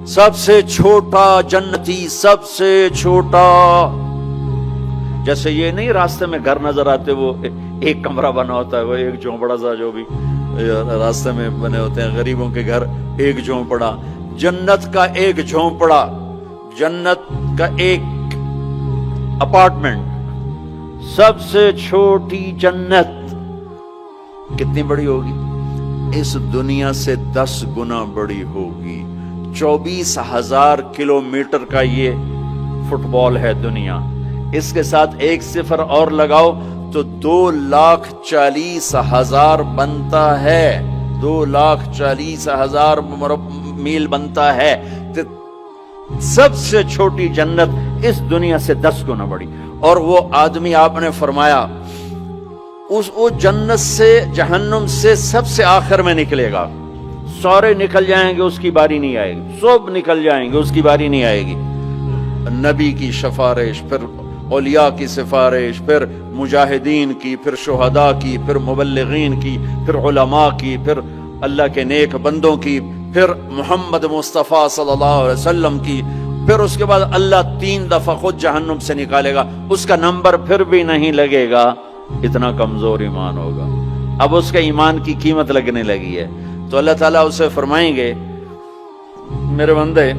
سب سے چھوٹا جنتی، سب سے چھوٹا. جیسے یہ نہیں راستے میں گھر نظر آتے، وہ ایک کمرہ بنا ہوتا ہے، وہ ایک جھونپڑا سا جو بھی راستے میں بنے ہوتے ہیں غریبوں کے گھر، ایک جھونپڑا. جنت کا ایک جھونپڑا، جنت کا ایک اپارٹمنٹ، سب سے چھوٹی جنت کتنی بڑی ہوگی؟ اس دنیا سے 10 گنا بڑی ہوگی. 24,000 کلومیٹر کا یہ فٹ بال ہے دنیا. اس کے ساتھ ایک صفر اور لگاؤ تو 2,40,000 بنتا ہے. 2,40,000 میل بنتا ہے. سب سے چھوٹی جنت اس دنیا سے 10 گنا بڑی. اور وہ آدمی آپ نے فرمایا وہ جنت سے جہنم سے سب سے آخر میں نکلے گا. سارے نکل جائیں گے، اس کی باری نہیں آئے گی. سب نکل جائیں گے، اس کی باری نہیں آئے گی. نبی کی سفارش، پھر اولیاء کی سفارش، پھر مجاہدین کی، پھر شہداء کی، پھر مبلغین کی، پھر علماء کی، پھر اللہ کے نیک بندوں کی، پھر محمد مصطفیٰ صلی اللہ علیہ وسلم کی، پھر اس کے بعد اللہ 3 دفعہ خود جہنم سے نکالے گا. اس کا نمبر پھر بھی نہیں لگے گا، اتنا کمزور ایمان ہوگا. اب اس کے ایمان کی قیمت لگنے لگی ہے. تو اللہ تعالیٰ اسے فرمائیں گے میرے بندے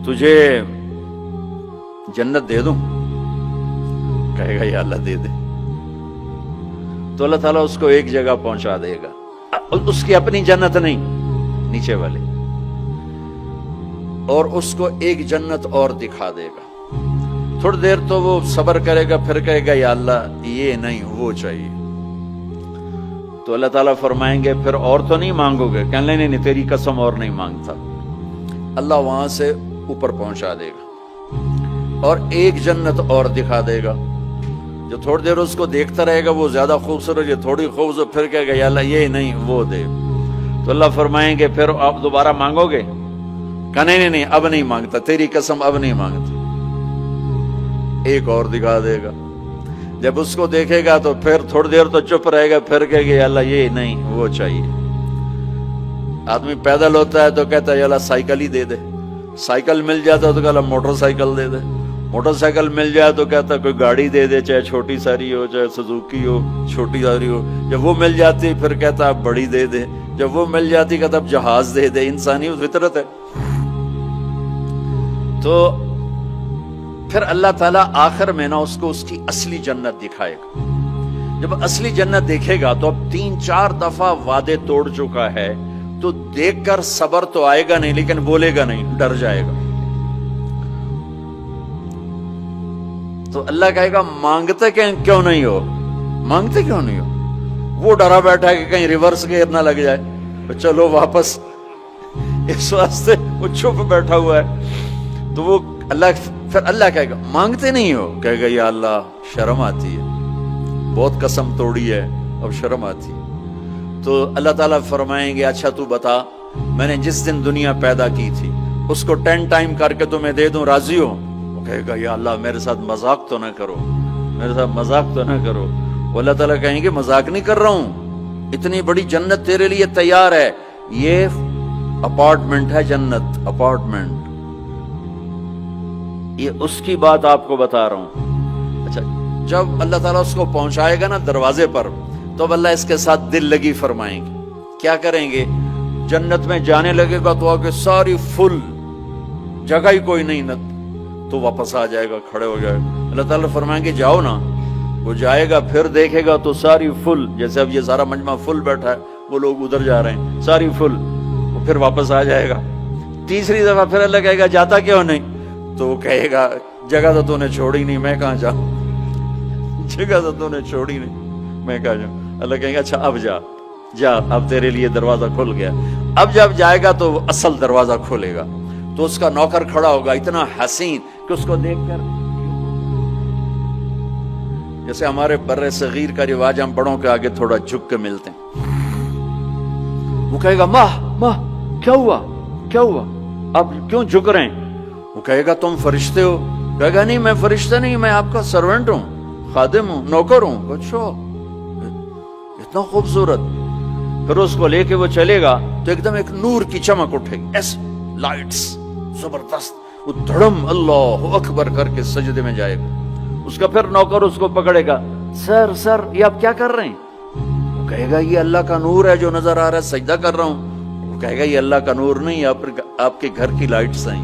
تجھے جنت دے دوں؟ کہے گا یا اللہ دے دے. تو اللہ تعالیٰ اس کو ایک جگہ پہنچا دے گا، اس کی اپنی جنت نہیں، نیچے والے، اور اس کو ایک جنت اور دکھا دے گا. تھوڑی دیر تو وہ صبر کرے گا، پھر کہے گا یا اللہ یہ نہیں وہ چاہیے. تو اللہ تعالیٰ فرمائیں گے پھر اور تو نہیں مانگو گے؟ کہنے نہیں تیری قسم اور نہیں مانگتا. اللہ وہاں سے اوپر پہنچا دے گا اور ایک جنت اور دکھا دے گا. جو تھوڑی دیر اس کو دیکھتا رہے گا وہ زیادہ خوبصورت، یہ تھوڑی خوبصورت، پھر کہے گا یا اللہ یہ نہیں وہ دے. تو اللہ فرمائیں گے پھر آپ دوبارہ مانگو گے؟ کہنے نہیں اب نہیں مانگتا، تیری قسم اب نہیں مانگتا. ایک اور دکھا دے گا. جب اس کو دیکھے گا تو پھر تھوڑی دیر تو چپ رہے گا، پھر کہے گا یا اللہ یہ نہیں وہ چاہیے. آدمی پیدل ہوتا ہے تو کہتا ہے یا اللہ سائیکل ہی دے دے. سائیکل مل جاتا ہے تو کہتا موٹر سائیکل دے دے. موٹر سائیکل مل جائے تو کہتا کوئی گاڑی دے دے، چاہے چھوٹی ساری ہو، چاہے سزوکی ہو، چھوٹی ساری ہو. جب وہ مل جاتی پھر کہتا اب بڑی دے دے. جب وہ مل جاتی کہتا اب جہاز دے دے. انسانی فطرت ہے. تو پھر اللہ تعالیٰ آخر میں نا اس کو اس کی اصلی جنت دکھائے گا. جب اصلی جنت دیکھے گا تو اب 3-4 دفعہ وعدے توڑ چکا ہے، تو دیکھ کر صبر تو آئے گا نہیں، لیکن بولے گا نہیں، ڈر جائے گا. تو اللہ کہے گا مانگتے کیوں نہیں ہو؟ مانگتے کیوں نہیں ہو؟ وہ ڈرا بیٹھا ہے کہ کہیں ریورس گیئر نہ لگ جائے، چلو واپس. اس واسطے وہ چھپ بیٹھا ہوا ہے. تو وہ پھر اللہ کہے گا مانگتے نہیں ہو؟ کہے گا یا اللہ شرم آتی ہے، بہت قسم توڑی ہے، اب شرم آتی ہے. تو اللہ تعالیٰ فرمائیں گے اچھا تو بتا، میں نے جس دن دنیا پیدا کی تھی اس کو 10 ٹائم کر کے تمہیں دے دوں، راضی ہو؟ وہ کہے گا یا اللہ میرے ساتھ مذاق تو نہ کرو، میرے ساتھ مذاق تو نہ کرو. وہ اللہ تعالیٰ کہیں گے مذاق نہیں کر رہا ہوں، اتنی بڑی جنت تیرے لیے تیار ہے. یہ اپارٹمنٹ ہے جنت، اپارٹمنٹ. یہ اس کی بات آپ کو بتا رہا ہوں. اچھا جب اللہ تعالیٰ اس کو پہنچائے گا نا دروازے پر، تو اب اللہ اس کے ساتھ دل لگی فرمائیں گے. کیا کریں گے؟ جنت میں جانے لگے گا تو آگے ساری فل، جگہ ہی کوئی نہیں، تو واپس آ جائے گا، کھڑے ہو جائے گا. اللہ تعالیٰ فرمائیں گے جاؤ نا. وہ جائے گا، پھر دیکھے گا تو ساری فل، جیسے اب یہ سارا مجمع فل بیٹھا ہے، وہ لوگ ادھر جا رہے ہیں، ساری فل. وہ پھر واپس آ جائے گا. تیسری دفعہ پھر اللہ کہے گا جاتا کیوں نہیں؟ تو وہ کہے گا جگہ تو نے چھوڑی نہیں، میں کہاں جاؤں، جگہ تو نے چھوڑی نہیں، میں کہاں جاؤں. اللہ کہیں گا اچھا اب جا، اب تیرے لیے دروازہ کھل گیا. اب جب جائے گا تو اصل دروازہ کھولے گا تو اس کا نوکر کھڑا ہوگا اتنا حسین کہ اس کو دیکھ کر، جیسے ہمارے بر صغیر کا رواج، ہم بڑوں کے آگے تھوڑا جھک کے ملتے ہیں. وہ کہے گا ماں کیا ہوا اب کیوں جھک رہے ہیں؟ وہ کہے گا تم فرشتے ہو؟ کہے گا نہیں میں فرشتہ نہیں، میں آپ کا سرونٹ ہوں، خادم ہوں، نوکر ہوں. اچھا اتنا خوبصورت. پھر اس کو لے کے وہ چلے گا تو ایک دم ایک نور کی چمک اٹھے گی، ایسے لائٹس زبردست، وہ دھڑم اللہ اکبر کر کے سجدے میں جائے گا۔ اس کا پھر نوکر اس کو پکڑے گا، سر سر یہ آپ کیا کر رہے ہیں؟ وہ کہے گا یہ اللہ کا نور ہے جو نظر آ رہا ہے، سجدہ کر رہا ہوں۔ وہ کہے گا یہ اللہ کا نور نہیں، آپ کے گھر کی لائٹس ہیں۔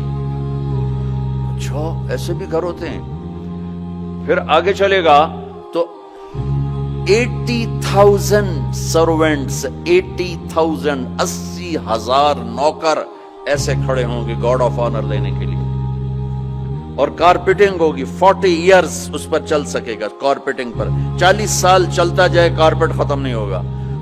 اچھا ایسے بھی گھر ہوتے ہیں؟ پھر آگے چلے گا تو 80,000 سرونٹس، 80,000 80,000 نوکر ایسے کھڑے ہوں گے گاڈ آف آنر دینے کے لیے، اور کارپیٹنگ ہوگی 40 ایئرز اس پر چل سکے گا، کارپیٹنگ پر 40 سال چلتا جائے کارپیٹ ختم نہیں ہوگا۔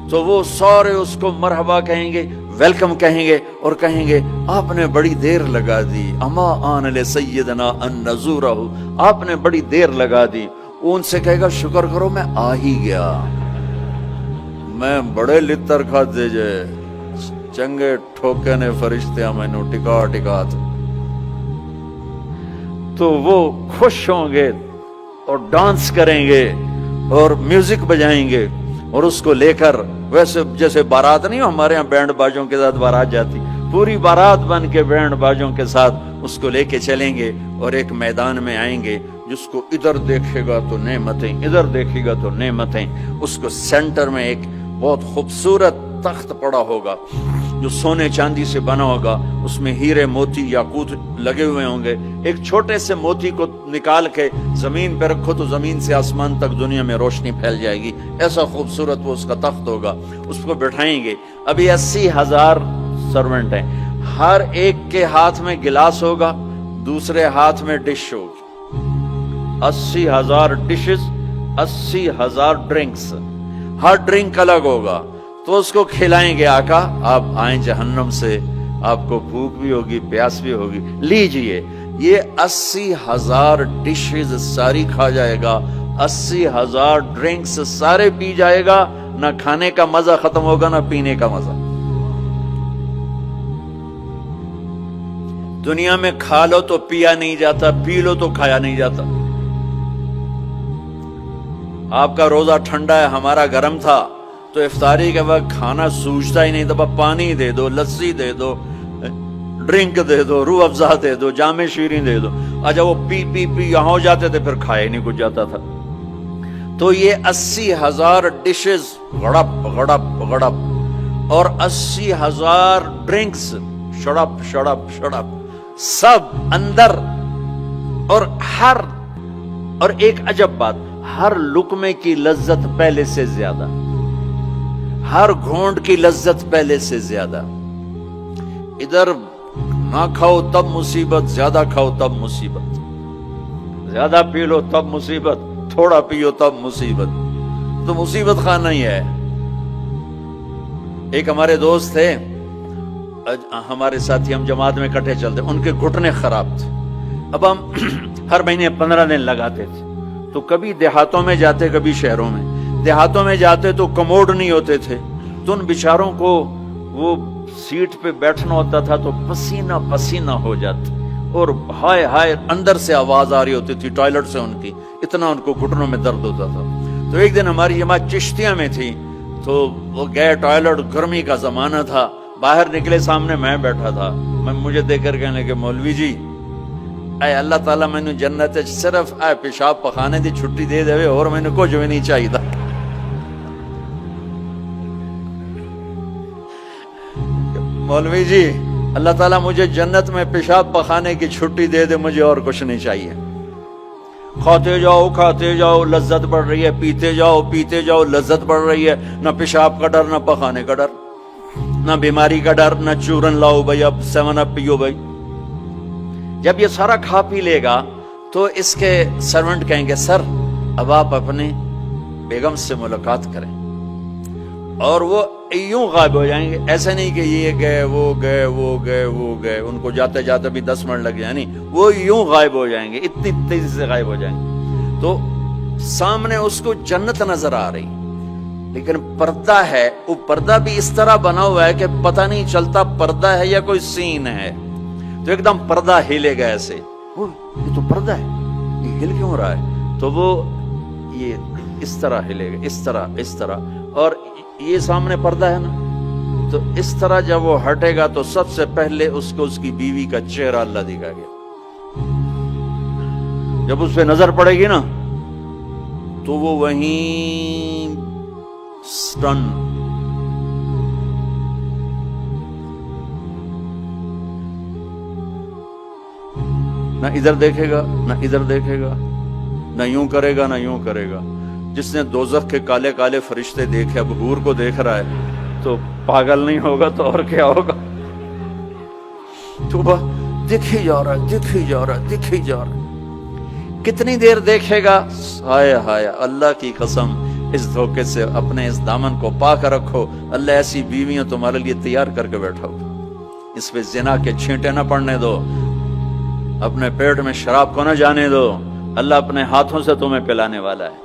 تو وہ سارے اس کو مرحبا کہیں گے، ویلکم کہیں گے، اور کہیں گے آپ نے بڑی دیر لگا دی، اما آن لسیدنا ان نزورہ، آپ نے بڑی دیر لگا دی۔ وہ ان سے کہے گا شکر کرو میں آ ہی گیا، میں بڑے لتر کھاتے جے چنگے ٹھوکے نے فرشتیاں مینو ٹکا ٹکا۔ تو وہ خوش ہوں گے اور ڈانس کریں گے اور میوزک بجائیں گے، اور اس کو لے کر ویسے جیسے بارات نہیں ہو ہمارے ہاں بینڈ باجوں کے ساتھ بارات جاتی، پوری بارات بن کے بینڈ باجوں کے ساتھ اس کو لے کے چلیں گے، اور ایک میدان میں آئیں گے جس کو ادھر دیکھے گا تو نعمتیں، ادھر دیکھے گا تو نعمتیں۔ اس کو سینٹر میں ایک بہت خوبصورت تخت پڑا ہوگا جو سونے چاندی سے بنا ہوگا، اس میں ہیرے موتی یاقوت لگے ہوئے ہوں گے۔ ایک چھوٹے سے موتی کو نکال کے زمین پہ رکھو تو زمین سے آسمان تک دنیا میں روشنی پھیل جائے گی، ایسا خوبصورت وہ اس کا تخت ہوگا۔ اس کو بٹھائیں گے، ابھی 80,000 سرونٹ ہیں، ہر ایک کے ہاتھ میں گلاس ہوگا، دوسرے ہاتھ میں ڈش ہوگی، 80,000 ڈشز، 80,000 ڈرنکس، ہر ڈرنک الگ ہوگا۔ تو اس کو کھلائیں گے، آقا آپ آئیں جہنم سے، آپ کو بھوک بھی ہوگی پیاس بھی ہوگی، لیجئے یہ 80,000 ڈشز ساری کھا جائے گا، 80,000 ڈرنکس سارے پی جائے گا، نہ کھانے کا مزہ ختم ہوگا نہ پینے کا مزہ۔ دنیا میں کھا لو تو پیا نہیں جاتا، پی لو تو کھایا نہیں جاتا۔ آپ کا روزہ ٹھنڈا ہے، ہمارا گرم تھا، تو افطاری کے وقت کھانا سوجتا ہی نہیں تھا، پانی دے دو، لسی دے دو، ڈرنک دے دو، روح افزا دے دو، جام شیرین دے دو۔ اچھا وہ پی پی پی یہاں ہو جاتے تھے، پھر کھائے نہیں کچھ جاتا تھا۔ تو یہ 80,000 ڈشز غڑپ غڑپ غڑپ، اور 80,000 ڈرنکس شڑپ شڑپ شڑپ، سب اندر۔ اور ایک عجب بات، ہر لقمے کی لذت پہلے سے زیادہ، ہر گھونٹ کی لذت پہلے سے زیادہ۔ ادھر نہ کھاؤ تب مصیبت، زیادہ کھاؤ تب مصیبت، زیادہ پی لو تب مصیبت، تھوڑا پیو تب مصیبت، تو مصیبت خانہ ہی ہے۔ ایک ہمارے دوست تھے، ہمارے ساتھی، ہم جماعت میں کٹھے چلتے، ان کے گھٹنے خراب تھے۔ اب ہم ہر مہینے 15 دن لگاتے تھے، تو کبھی دیہاتوں میں جاتے کبھی شہروں میں۔ دیہاتوں میں جاتے تو کموڈ نہیں ہوتے تھے، تو ان بیچاروں کو وہ سیٹ پہ بیٹھنا ہوتا تھا تو پسینہ پسینہ ہو جاتے، اور ہائے ہائے اندر سے آواز آ رہی ہوتی تھی ٹوائلٹ سے ان کی، اتنا ان کو گھٹنوں میں درد ہوتا تھا۔ تو ایک دن ہماری جماعت چشتیاں میں تھی، تو وہ گئے ٹوائلٹ، گرمی کا زمانہ تھا، باہر نکلے، سامنے میں بیٹھا تھا، مجھے دیکھ کر کہنے لگے مولوی جی اے اللہ تعالیٰ میں نے جنت صرف اے پیشاب پخانے دی چھٹی دے دے، اور میں نے کچھ بھی نہیں چاہیے تھا۔ مولوی جی اللہ تعالیٰ مجھے جنت میں پیشاب پخانے کی چھٹی دے دے، مجھے اور کچھ نہیں چاہیے۔ کھاتے جاؤ کھاتے جاؤ لذت بڑھ رہی ہے، پیتے جاؤ لذت بڑھ رہی ہے، نہ پیشاب کا ڈر، نہ پخانے کا ڈر، نہ بیماری کا ڈر، نہ چورن لاؤ بھائی، اب 7 اپ پیو بھائی۔ جب یہ سارا کھا پی لے گا تو اس کے سرونٹ کہیں گے سر اب آپ اپنے بیگم سے ملاقات کریں، اور وہ یوں غائب ہو جائیں گے۔ ایسے نہیں کہ یہ گئے وہ گئے وہ گئے وہ گئے، ان کو جاتے جاتے بھی 10 منٹ لگ جائیں، نہیں، وہ یوں غائب ہو جائیں گے، اتنی تیزی سے غائب ہو جائیں گے۔ تو سامنے اس کو جنت نظر آ رہی، لیکن پردہ ہے، وہ پردہ بھی اس طرح بنا ہوا ہے کہ پتہ نہیں چلتا پردہ ہے یا کوئی سین ہے۔ تو ایک دم پردہ ہلے گا ایسے، یہ تو پردہ ہے، یہ ہل کیوں رہا ہے؟ تو وہ یہ اس طرح ہلے گا، اس طرح، اور یہ سامنے پردہ ہے نا، تو اس طرح جب وہ ہٹے گا تو سب سے پہلے اس کو اس کی بیوی کا چہرہ اللہ دکھائے گا. جب اس پہ نظر پڑے گی نا تو وہ وہیں سٹن. نہ ادھر دیکھے گا نہ ادھر دیکھے گا، نہ یوں کرے گا نہ یوں کرے گا. جس نے دوزخ کے کالے کالے فرشتے دیکھے اب حور کو دیکھ رہا ہے تو پاگل نہیں ہوگا تو اور کیا ہوگا. تو دیکھے جا رہا ہے دیکھے جا رہا ہے دیکھے جا رہا ہے. کتنی دیر دیکھے گا؟ ہائے ہائے، اللہ کی قسم اس دھوکے سے اپنے اس دامن کو پاک رکھو. اللہ ایسی بیویاں تمہارے لیے تیار کر کے بیٹھا ہو. اس پہ زنا کے چھینٹے نہ پڑنے دو، اپنے پیٹ میں شراب کو نہ جانے دو. اللہ اپنے ہاتھوں سے تمہیں پلانے والا ہے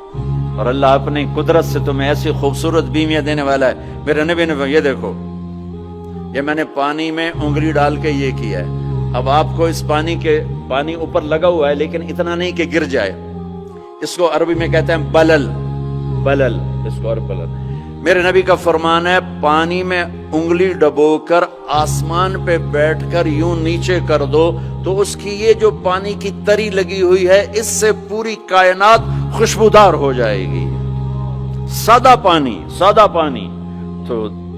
اور اللہ اپنی قدرت سے تمہیں ایسی خوبصورت بیویاں دینے والا ہے. میرے نبی نے یہ دیکھو، یہ میں نے پانی میں انگلی ڈال کے یہ کیا ہے. اب آپ کو اس پانی اوپر لگا ہوا ہے لیکن اتنا نہیں کہ گر جائے. اس کو عربی میں کہتے ہیں بلل، اس کو اور بلل. میرے نبی کا فرمان ہے پانی میں انگلی ڈبو کر آسمان پہ بیٹھ کر یوں نیچے کر دو تو اس کی یہ جو پانی کی تری لگی ہوئی ہے اس سے پوری کائنات خوشبودار ہو جائے گی. سادہ پانی تو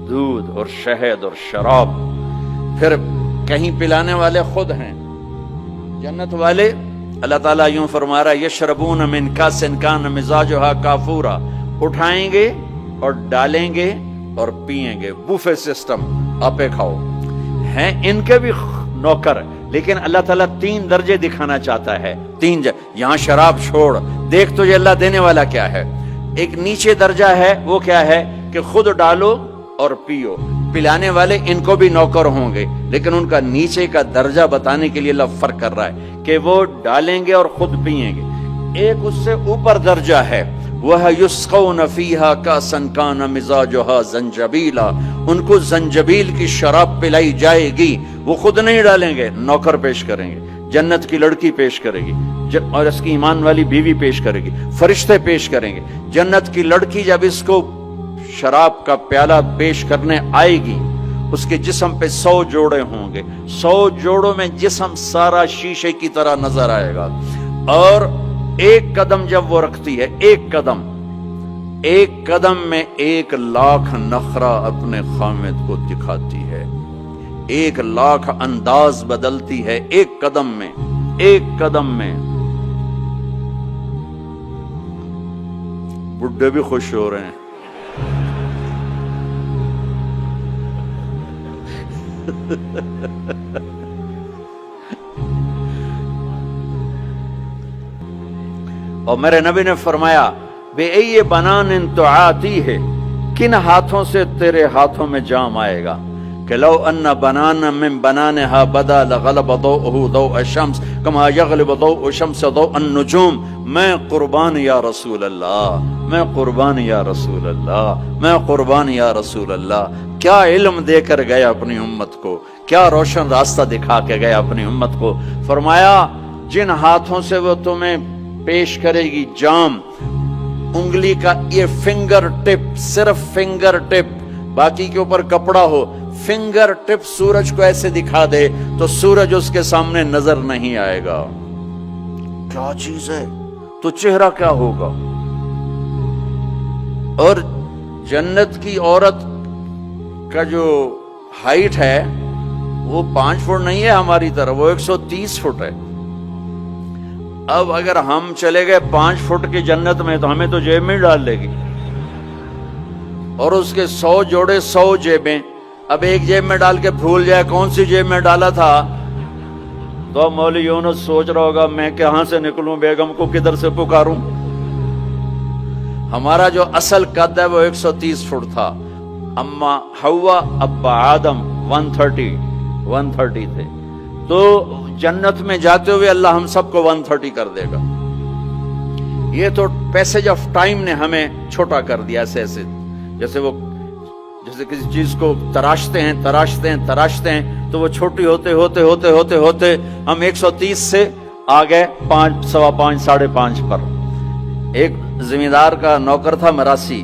دودھ اور شہد اور شراب. پھر کہیں پلانے والے خود ہیں جنت والے. اللہ تعالیٰ یوں فرما رہا ہے یشربون من کاس کان مزاجھا کافورا. اٹھائیں گے اور ڈالیں گے اور پیئیں گے. بوفے سسٹم، آپے کھاؤ. ہیں ان کے بھی نوکر لیکن اللہ تعالیٰ 3 درجے دکھانا چاہتا ہے. 3 یہاں شراب چھوڑ، دیکھ تجھے اللہ دینے والا کیا ہے. ایک نیچے درجہ ہے، وہ کیا ہے کہ خود ڈالو اور پیو. پلانے والے ان کو بھی نوکر ہوں گے لیکن ان کا نیچے کا درجہ بتانے کے لیے اللہ فرق کر رہا ہے کہ وہ ڈالیں گے اور خود پئیں گے. ایک اس سے اوپر درجہ ہے وَيُسْقَوْنَ فِيهَا كَأْسًا كَانَ مِزَاجُهَا زَنْجَبِيلًا. ان کو زنجبیل کی شراب پلائی جائے گی. وہ خود نہیں ڈالیں گے، نوکر پیش کریں گے. جنت کی لڑکی پیش کرے گی اور اس کی ایمان والی بیوی پیش کرے گی، فرشتے پیش کریں گے. جنت کی لڑکی جب اس کو شراب کا پیالہ پیش کرنے آئے گی اس کے جسم پہ 100 جوڑے ہوں گے. 100 جوڑوں میں جسم سارا شیشے کی طرح نظر آئے گا. اور ایک قدم جب وہ رکھتی ہے، ایک قدم میں 1,00,000 نخرہ اپنے خامد کو دکھاتی ہے. 1,00,000 انداز بدلتی ہے ایک قدم میں. بڈھے بھی خوش ہو رہے ہیں. اور میرے نبی نے فرمایا بے ای بنان تعاتی ہے، کن ہاتھوں سے تیرے ہاتھوں میں جام آئے گا کہ لو ان بنانا من بنانها بدا لغلب ضوءه ضوء الشمس كما يغلب ضوء الشمس ضوء النجوم. میں قربان یا رسول اللہ، میں قربان یا رسول اللہ، میں قربان یا رسول اللہ. کیا علم دے کر گیا اپنی امت کو، کیا روشن راستہ دکھا کے گیا اپنی امت کو. فرمایا جن ہاتھوں سے وہ تمہیں پیش کرے گی جام، انگلی کا یہ فنگر ٹپ، صرف فنگر ٹپ، باقی کے اوپر کپڑا ہو، فنگر ٹپ سورج کو ایسے دکھا دے تو سورج اس کے سامنے نظر نہیں آئے گا. کیا چیز ہے تو چہرہ کیا ہوگا. اور جنت کی عورت کا جو ہائٹ ہے وہ 5 فٹ نہیں ہے ہماری طرح، وہ 130 فٹ ہے. اب اگر ہم چلے گئے 5 فٹ کی جنت میں تو ہمیں تو جیب میں ڈال لے گی. اور اس کے 100 جوڑے 100 جیبیں. اب ایک جیب میں ڈال کے بھول جائے کون سی جیب میں ڈالا تھا تو مولوی یونس سوچ رہا ہوگا میں کہاں سے نکلوں، بیگم کو کدھر سے پکاروں. ہمارا جو اصل قد ہے وہ 130 فٹ تھا. اما حوا ابا آدم 130 تھے. تو جنت میں جاتے ہوئے اللہ ہم سب کو 130 کر دے گا. یہ تو پیسج آف ٹائم نے ہمیں چھوٹا کر دیا. ایسے جیسے کسی چیز کو تراشتے ہیں تو وہ چھوٹی ہوتے ہم 130 سے آ گئے 5، 5.25، 5.5 پر. ایک زمیندار کا نوکر تھا مراسی،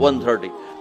130।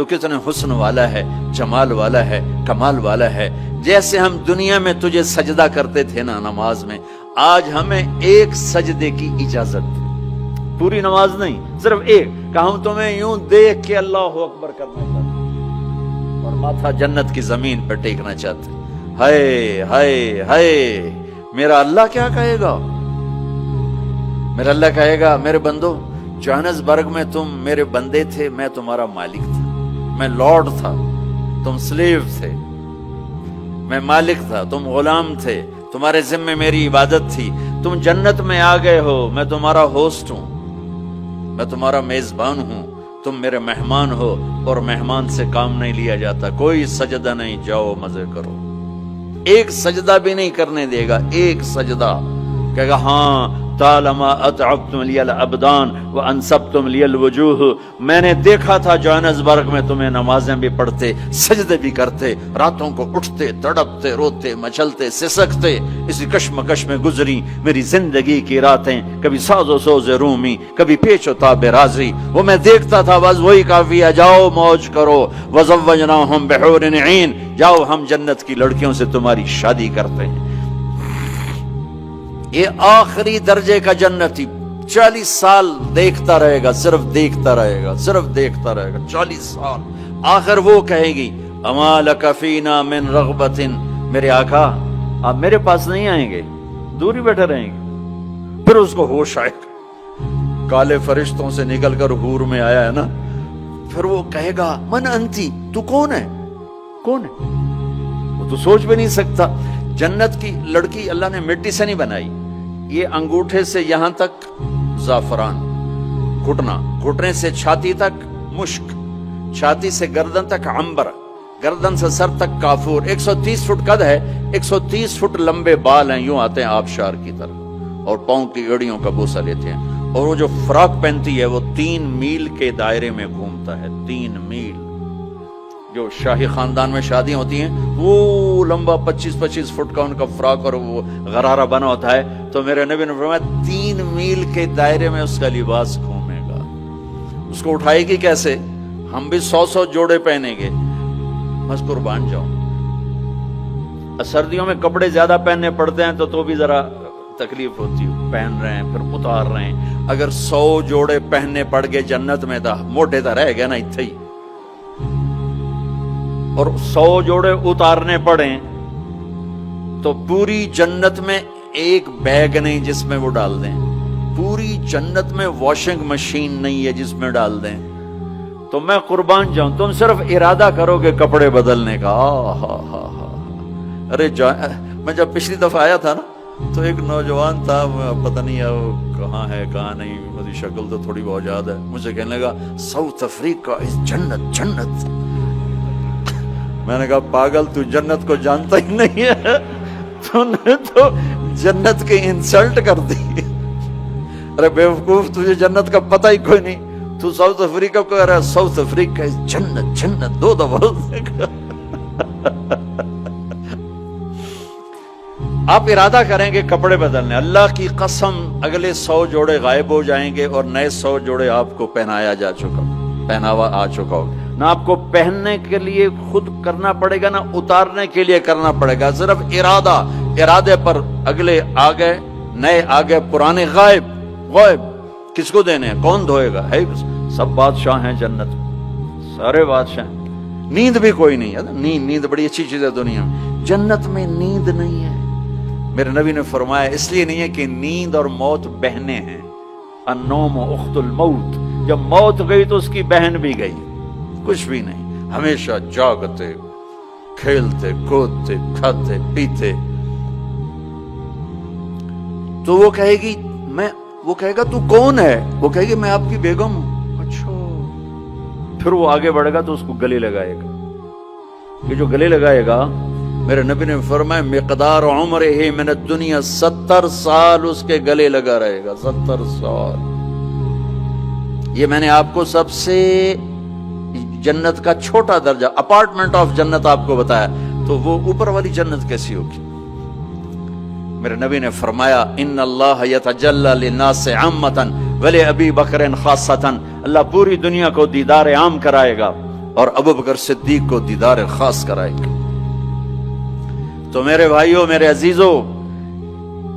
تو کتنے حسن والا ہے، جمال والا ہے، کمال والا ہے۔ جیسے ہم دنیا میں تجھے سجدہ کرتے تھے نا نماز میں، آج ہمیں ایک سجدے کی اجازت، پوری نماز نہیں، صرف ایک، کہ ہم تمہیں یوں دیکھ کے اللہ اکبر کرنا چاہتے اور ماتھا جنت کی زمین پہ ٹیکنا چاہتے۔ ہائے ہائے ہائے، میرا اللہ کیا کہے گا؟ میرا اللہ کہے گا میرے بندو، جوہانسبرگ میں تم میرے بندے تھے، میں تمہارا مالک تھا، میں لارڈ تھا، تم سلیو تھے، میں مالک تھا، تم غلام تھے، تمہارے ذمہ میری عبادت تھی، تم جنت میں آ گئے ہو، میں تمہارا ہوسٹ ہوں، میں تمہارا میزبان ہوں، تم میرے مہمان ہو، اور مہمان سے کام نہیں لیا جاتا، کوئی سجدہ نہیں، جاؤ مزے کرو۔ ایک سجدہ بھی نہیں کرنے دے گا، ایک سجدہ، کہے گا ہاں طالما اتعبتم لی الابدان وانصبتم لی الوجوہ، میں نے دیکھا تھا جوہانسبرگ میں تمہیں نمازیں بھی پڑھتے، سجدے بھی کرتے، راتوں کو اٹھتے، تڑپتے، روتے، مچلتے، سسکتے، اسی کشمکش میں گزری میری زندگی کی راتیں، کبھی ساز و سوز رومی، کبھی پیچ و تاب رازی، وہ میں دیکھتا تھا، بس وہی کافی ہے، جاؤ موج کرو، وزوجناہم بحور عین، جاؤ ہم جنت کی لڑکیوں سے تمہاری شادی کرتے ہیں۔ یہ آخری درجے کا جنتی 40 سال دیکھتا رہے گا، صرف دیکھتا رہے گا، صرف دیکھتا رہے گا 40 سال۔ آخر وہ کہے گی اما لک فینا من رغبت، میرے آقا آپ میرے پاس نہیں آئیں گے، دور ہی بیٹھے رہیں گے۔ پھر اس کو ہوش آئے گا، کالے فرشتوں سے نکل کر حور میں آیا ہے نا، پھر وہ کہے گا من انتی، تو کون ہے، کون ہے؟ وہ تو سوچ بھی نہیں سکتا۔ جنت کی لڑکی اللہ نے مٹی سے نہیں بنائی، یہ انگوٹھے سے یہاں تک زعفران، گھٹنے سے چھاتی تک مشک، چھاتی سے گردن تک عنبر، گردن سے سر تک کافور، 130 فٹ قد ہے، 130 فٹ لمبے بال ہیں، یوں آتے ہیں آبشار کی طرح، اور پاؤں کی ایڑیوں کا بوسہ لیتے ہیں، اور وہ جو فراک پہنتی ہے وہ 3 میل کے دائرے میں گھومتا ہے، 3 میل۔ جو شاہی خاندان میں شادیاں ہوتی ہیں وہ لمبا 25-25 فٹ کا ان کا فراک اور وہ غرارہ بنا ہوتا ہے، تو میرے نبی نے فرمایا 3 میل کے دائرے میں اس کا لباس گھومے گا۔ اس کو اٹھائے گی کیسے؟ ہم بھی 100 جوڑے پہنیں گے، بس قربان جاؤ۔ سردیوں میں کپڑے زیادہ پہننے پڑتے ہیں تو بھی ذرا تکلیف ہوتی ہے، پہن رہے ہیں پھر اتار رہے ہیں۔ اگر 100 جوڑے پہننے پڑ گئے جنت میں تو موٹے تو رہ گیا نا اتھے ہی، اور 100 جوڑے اتارنے پڑیں تو پوری جنت میں ایک بیگ نہیں جس میں وہ ڈال دیں، پوری جنت میں واشنگ مشین نہیں ہے جس میں ڈال دیں۔ تو میں قربان جاؤں، تم صرف ارادہ کرو گے کپڑے بدلنے کا۔ ارے میں جب پچھلی دفعہ آیا تھا نا تو ایک نوجوان تھا، پتہ نہیں ہے وہ کہاں ہے کہاں نہیں، میری شکل تو تھوڑی بہت یاد ہے، مجھے کہنے لگا ساؤتھ افریقہ اس جنت جنت۔ میں نے کہا پاگل تو جنت کو جانتا ہی نہیں ہے، تو نے تو جنت کی انسلٹ کر دی۔ ارے بیوقوف، تجھے جنت کا پتہ ہی کوئی نہیں، تو ساؤتھ افریقہ کو کہہ رہا ہے ساؤتھ افریقہ اس جنت جنت 2 دفعہ۔ آپ ارادہ کریں گے کپڑے بدلنے، اللہ کی قسم اگلے 100 جوڑے غائب ہو جائیں گے اور نئے 100 جوڑے آپ کو پہناوا آ چکا ہو۔ نہ آپ کو پہننے کے لیے خود کرنا پڑے گا، نہ اتارنے کے لیے کرنا پڑے گا، صرف ارادے پر اگلے آ گئے، نئے آ گئے، پرانے غائب۔ کس کو دینے ہیں؟ کون دھوئے گا؟ ہے سب بادشاہ ہیں جنت، سارے بادشاہ ہیں۔ نیند بھی کوئی نہیں ہے، نیند بڑی اچھی چیز ہے دنیا میں، جنت میں نیند نہیں ہے۔ میرے نبی نے فرمایا اس لیے نہیں ہے کہ نیند اور موت بہنیں ہیں، النوم اخت الموت، جب موت گئی تو اس کی بہن بھی گئی، کچھ بھی نہیں، ہمیشہ جاگتے، کھیلتے، کودتے، کھاتے، پیتے۔ تو وہ کہے گی وہ کہے گا تو کون ہے؟ وہ کہے گی میں آپ کی بیگم ہوں۔ اچھا، پھر وہ آگے بڑھے گا تو اس کو گلے لگائے گا۔ یہ جو گلے لگائے گا، میرے نبی نے فرمایا مقدار عمرہ من الدنیا 70 سال اس کے گلے لگا رہے گا، 70 سال۔ یہ میں نے آپ کو سب سے جنت کا چھوٹا درجہ، اپارٹمنٹ آف جنت آپ کو بتایا، تو وہ اوپر والی جنت کیسی ہوگی؟ میرے نبی نے فرمایا ان اللہ یتجلی للناس عامۃ ولابی بکر خاصۃ، اللہ پوری دنیا کو دیدار عام کرائے گا، اور ابو بکر صدیق کو دیدار خاص کرائے گا۔ تو میرے بھائیوں، میرے عزیزوں،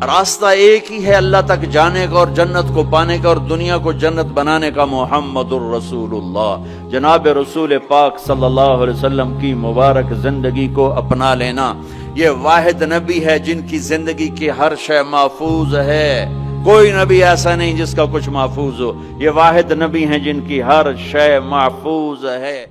راستہ ایک ہی ہے اللہ تک جانے کا اور جنت کو پانے کا اور دنیا کو جنت بنانے کا، محمد الرسول اللہ، جناب رسول پاک صلی اللہ علیہ وسلم کی مبارک زندگی کو اپنا لینا۔ یہ واحد نبی ہے جن کی زندگی کی ہر شے محفوظ ہے، کوئی نبی ایسا نہیں جس کا کچھ محفوظ ہو، یہ واحد نبی ہیں جن کی ہر شے محفوظ ہے۔